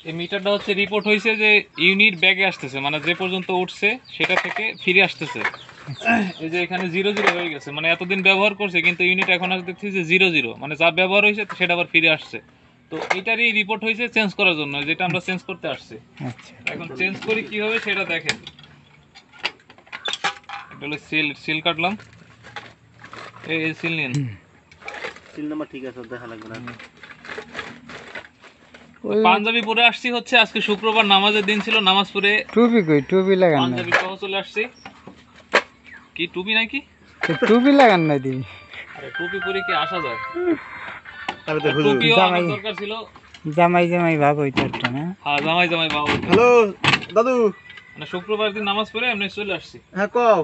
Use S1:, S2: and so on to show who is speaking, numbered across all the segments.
S1: এই মিটারটা হচ্ছে রিপোর্ট হয়েছে যে ইউনিট ব্যাগে আসতেছে, মানে যে পর্যন্ত উঠছে সেটা থেকে ফিরে আসতেছে। এই যে এখানে 0 0 হয়ে গেছে, মানে এতদিন ব্যবহার করছে কিন্তু ইউনিট এখন আসতে দেখছি যে 0 0, মানে যা ব্যবহার হয়েছে সেটা আবার ফিরে আসছে। তো এটারই রিপোর্ট হয়েছে চেঞ্জ করার জন্য, যেটা আমরা চেঞ্জ করতে আসছি।
S2: আচ্ছা
S1: এখন চেঞ্জ করি কিভাবে সেটা দেখেন। এটা হলো সিল কাটলাম, এই সিল নিন।
S3: সিল নাম্বার ঠিক আছে, দেখা লাগবে না।
S1: পাঞ্জাবি পরে আসছি হচ্ছে আজকে শুক্রবার, নামাজের দিন ছিল, নামাজ পড়ে
S2: টুপি কই টুপি লাগান না
S1: পাঞ্জাবি সহ চলে আসছি। কি টুপি নাকি?
S2: টুপি লাগান না দি
S1: আরে টুপি পরে কি আসা যায়?
S3: তবে তো হুজুর
S1: টুপিও
S2: জামাই।
S1: আমার দরকার ছিল।
S2: জামাই জামাই ভাব হইতো একটা না
S1: হ্যাঁ জামাই জামাই বাবু।
S3: হ্যালো দাদু।
S1: মানে শুক্রবার দিন নামাজ পড়ে এমনি চলে আসছি।
S3: হ্যাঁ কও।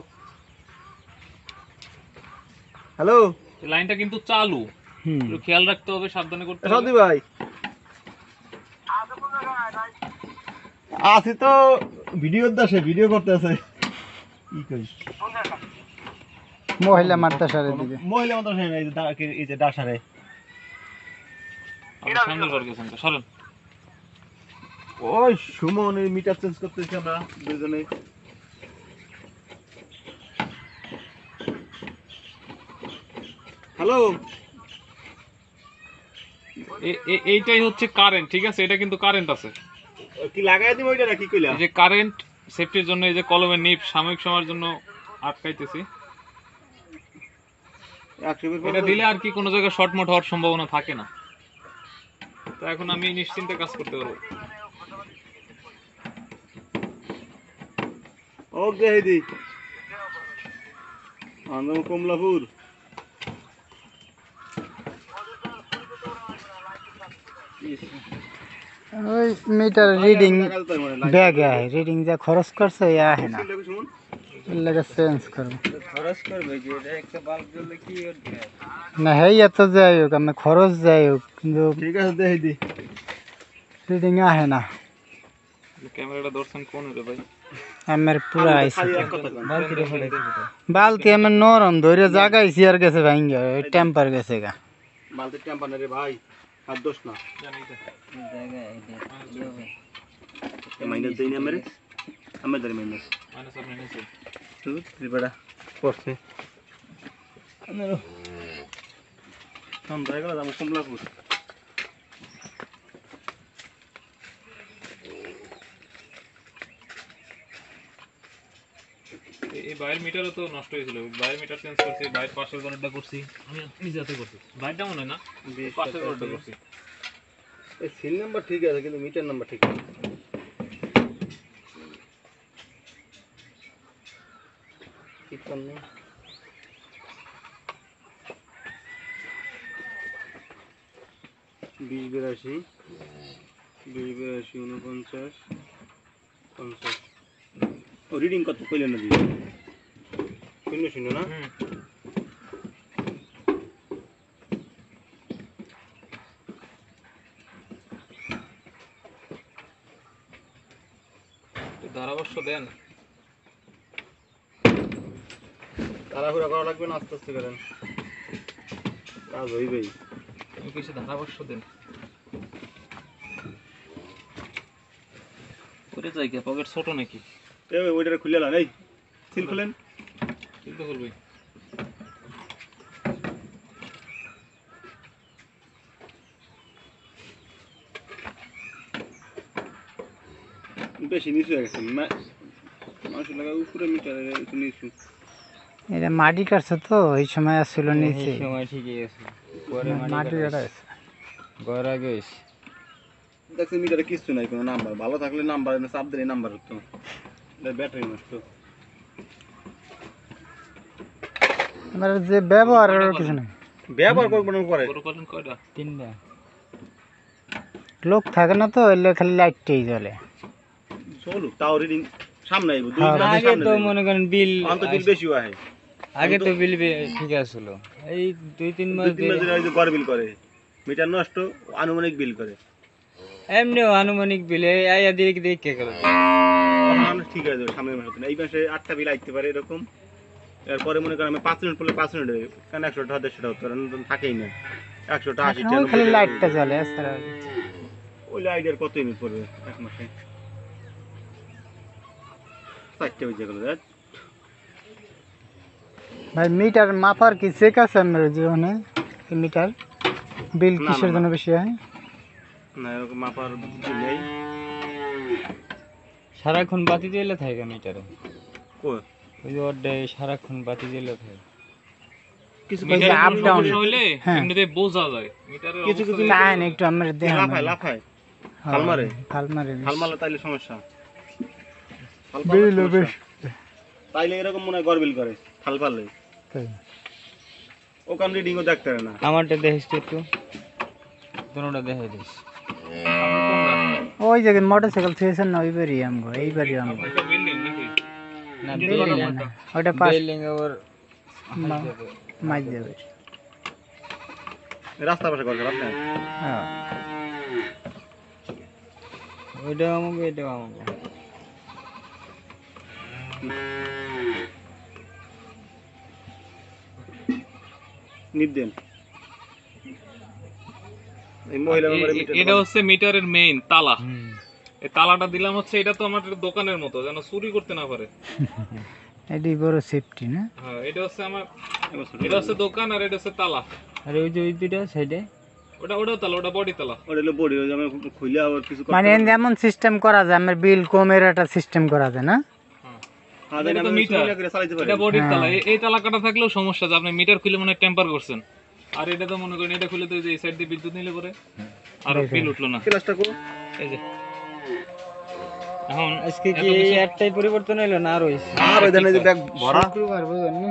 S3: হ্যালো
S1: এই লাইনটা কিন্তু চালু, একটু খেয়াল রাখতে হবে, সাবধানে করতে হবে।
S3: সৌদি ভাই আছি তো, ভিডিও দাসে ভিডিও করতেছে। কি কইস?
S2: মহিলা মাদ্রাসার দিকে
S3: মহিলা মাদ্রাসা এই যে এই যে ডাসারে
S1: আপনি সামনের বার গেছেন তো, সরেন।
S3: ওই সুমনের মিটার চেঞ্জ করতেছি আমরা দুজনে। হ্যালো
S1: এইটাই হচ্ছে কারেন্ট, ঠিক আছে? এটা কিন্তু কারেন্ট আছে।
S3: কি লাগাই দিব ওইটা নাকি কইলা?
S1: এই যে কারেন্ট সেফটির জন্য, এই যে কলমের নিপ সাময়িক সময়ের জন্য আটকাইতেছি। এটা দিলে আর কি কোনো জায়গায় শর্টমট হওয়ার সম্ভাবনা থাকে না। তো এখন আমি নিশ্চিন্তে কাজ করতে পারবো।
S3: ওকে হেদি আন্দম কমলাপুর।
S2: ওই মিটার রিডিং ব্যাগে আয়, রিডিং যা খরচ করছে ইয়া আহে না, এর লাগে চেঞ্জ করব।
S3: খরচ করবে যে এটা একটা বাল্ব জ্বললে কি
S2: না হেই এত যাই হোক আমি খরচ যাই হোক, কিন্তু
S3: ঠিক আছে দেই দি
S2: রিডিং আহে না।
S1: ক্যামেরাটা ধরছেন কোন রে ভাই?
S2: আমার পুরা আইছে
S3: খালি এক কথা কন। বালতিটা ফেলে
S2: বালতি আমার নরম ধরে জাগাইছি আর গেছে ভাঙ্গা, টেম্পার গেছে গা।
S3: বালতি টেম্পার না রে ভাই, আর দোষ না। মাইনাস দেই না মেরে, আমি ধরে মাইনাস
S1: মাইনাস আপনি নিচে।
S3: তুই ত্রিবেড়া পড়ছে আনারো আমরা গেলাম আমি কমলাপুর।
S1: এই বাইরের মিটারও তো নষ্ট হয়েছিল, বাইরের মিটার চেঞ্জ করছি, বাইরের পাশের ঘরটা করছি, আমি নিজে হাতে করছি। বাইরটা মনে হয় না, পাশের ঘরটা করছি।
S3: এই সিল নাম্বার ঠিক আছে কিন্তু মিটার নাম্বার ঠিক না। ঠিক করনি 20 82 49 50। ও রিডিং কত কইলেন না দিই 0 0 না।
S1: ধারাবর্ষ দেন।
S3: তাড়াহুড়া করা লাগবে না, আস্তে আস্তে করেন, কাজ হইবেই।
S1: আমি কিছু ধারাবর্ষ দেন। ওরে জায়গা পকেট ছোট নাকি?
S3: এই ওইটা খুলে লান, এই সিল খুলেন।
S1: কিন্তু করবি
S3: বেশি নিচু হয়ে গেছে, মাংস লাগা উপরে মিটারে একটু নিচু।
S2: এটা মাটি কাটছে তো এই সময় আসছিল নিচে,
S4: এই সময় ঠিকই আছে, পরে
S2: মাটি কাটা আছে।
S4: ঘর আগে হইছে।
S3: দেখছি মিটারে কিছু নাই, কোনো নাম্বার ভালো থাকলে নাম্বার চাপ দিলে নাম্বার হতো, ব্যাটারি নষ্ট।
S2: আমার যে ব্যবহার কিছু নাই,
S3: ব্যবহার করবো না পরে।
S1: গরু পালন কয়টা?
S4: 3টা।
S2: লোক থাকে না তো, এলে খালি লাইটটাই জ্বলে।
S3: চলো তাও রিডিং সামনে আইবো, দুই
S2: হ্যাঁ,
S3: মিটার
S4: আগে
S3: সামনে
S4: তো
S3: যাইবো।
S4: মনে করেন বিল
S3: অন্ত বিল বেশি হয়,
S4: আগে তো বিল ঠিক আছিল, এই 2-3 মাস
S3: 2-3 মাস ধরে ঘর বিল করে, মিটার নষ্ট আনুমানিক বিল করে।
S4: এমনিও আনুমানিক বিল এই আয়া দিয়ে দেখে গেল।
S3: মানুষ ঠিক আছে সামনের মাসে এই মাসে 8টা বিল আইতে পারে এরকম। এরপরে মনে করেন আমি 5 মিনিট পড়লে 5 মিনিট হবে, কারণ 100 টাকা 150 টাকা কারণ থাকেই না, 100 টাকা 80
S2: ওই খালি লাইটটা জ্বলে,
S3: ওই আইডিয়ার কত ইউনিট পড়বে এক মাসে? 4টে বেজে গেল দেখ।
S2: ভাই মিটার মাপার কি চেক আছে আমার জীবনে? মিটার বিল
S3: না,
S2: কিসের
S3: না।
S2: জন্য বেশি হয়?
S3: না এরকম মাপার কিছু নেই।
S4: সারাক্ষণ বাতি জ্বলে থাকে মিটারে,
S3: কই
S4: ওই যে ওর সারাক্ষণ বাতি জ্বলে থাকে।
S3: কিছু
S2: ওই যে
S1: মিটারে
S2: up
S1: কোনো
S2: down।
S1: সমস্যা হইলে
S2: হ্যাঁ।
S1: এমনিতে বোঝা যায় মিটারের
S3: কিছু
S1: অবস্থা
S3: কিছু
S1: দেখে।
S2: লাইন একটু আমার দেহ
S3: লাফায় লাফায় ফাল মারে। ফাল মারলে তাইলে সমস্যা। ফাল পারলে
S2: বিল
S3: সমস্যা।
S2: বেশ
S3: তাইলে এরকম মনে হয় গরবিল করে ফাল পারলে। ও কাম রিডিংও দেখতে পারে না।
S4: আমারটা দেখিস তো একটু, তোরটা দেখাই দিস।
S1: আপনি কোনটা?
S2: ওই জায়গায় মোটরসাইকেল থুয়েছেন না ওইবারই আমগো, এইবারই আমগো।
S1: এটা বিল্ডিং নাকি?
S4: না
S1: এটা
S4: বিল্ডিং
S1: কটা
S4: না,
S1: কোনটা?
S2: ওইটা পাশ
S4: বিল্ডিং আবার
S2: মাইজ যাবে।
S3: রাস্তার পাশে ঘর খারাপ না।
S2: হ্যাঁ
S4: ওইটা আমাকে, এটাও আমাকে।
S3: নিপ দেন। এই মহিলা নম্বরে মিটার।
S1: এটা হচ্ছে মিটারের মেইন তালা।
S4: হুম।
S1: এই তালাটা দিলাম হচ্ছে, এটা তো আমার দোকানের মতো, যেন চুরি করতে না পারে।
S2: এটাই বড় সেফটি না?
S1: হ্যাঁ, এটা হচ্ছে আমার, এটা হচ্ছে দোকান আর এটা হচ্ছে তালা।
S4: আর ওই যে ওই দুইটা সাইডে,
S1: ওটাও তালা, ওটা বডি তালা।
S3: ওটা হলো বডি, ওই যে আমি খুলে আবার কিছু করতে
S2: মানে
S3: পারবো না।
S2: এমন সিস্টেম করা যায় আমার বিল কমের একটা সিস্টেম করা যায় না?
S3: হ্যাঁ,
S1: এটা তো
S3: আমি
S1: মিটার।
S3: সুবিধা করে চালাতে পারি।
S1: এটা বডির
S2: হ্যাঁ।
S1: তালা। এই তালা কাটা থাকলেও সমস্যা, যে আপনি মিটার খুলে মনে টেম্পার করছেন। আর এটা তো মনে করেন এটা খুলে তো এই সাইড দিয়ে বিদ্যুৎ নিলে পরে আর বিল উঠলো না।
S3: ক্লাসটা কো
S1: এই যে এখন
S4: আজকে কি
S1: এত কিছু-
S4: একটাই পরিবর্তন হইলো না আর হইছে?
S3: আর ওই দেন এই যে ব্যাগ ভরা।
S2: শুক্রবার বুঝলেন না?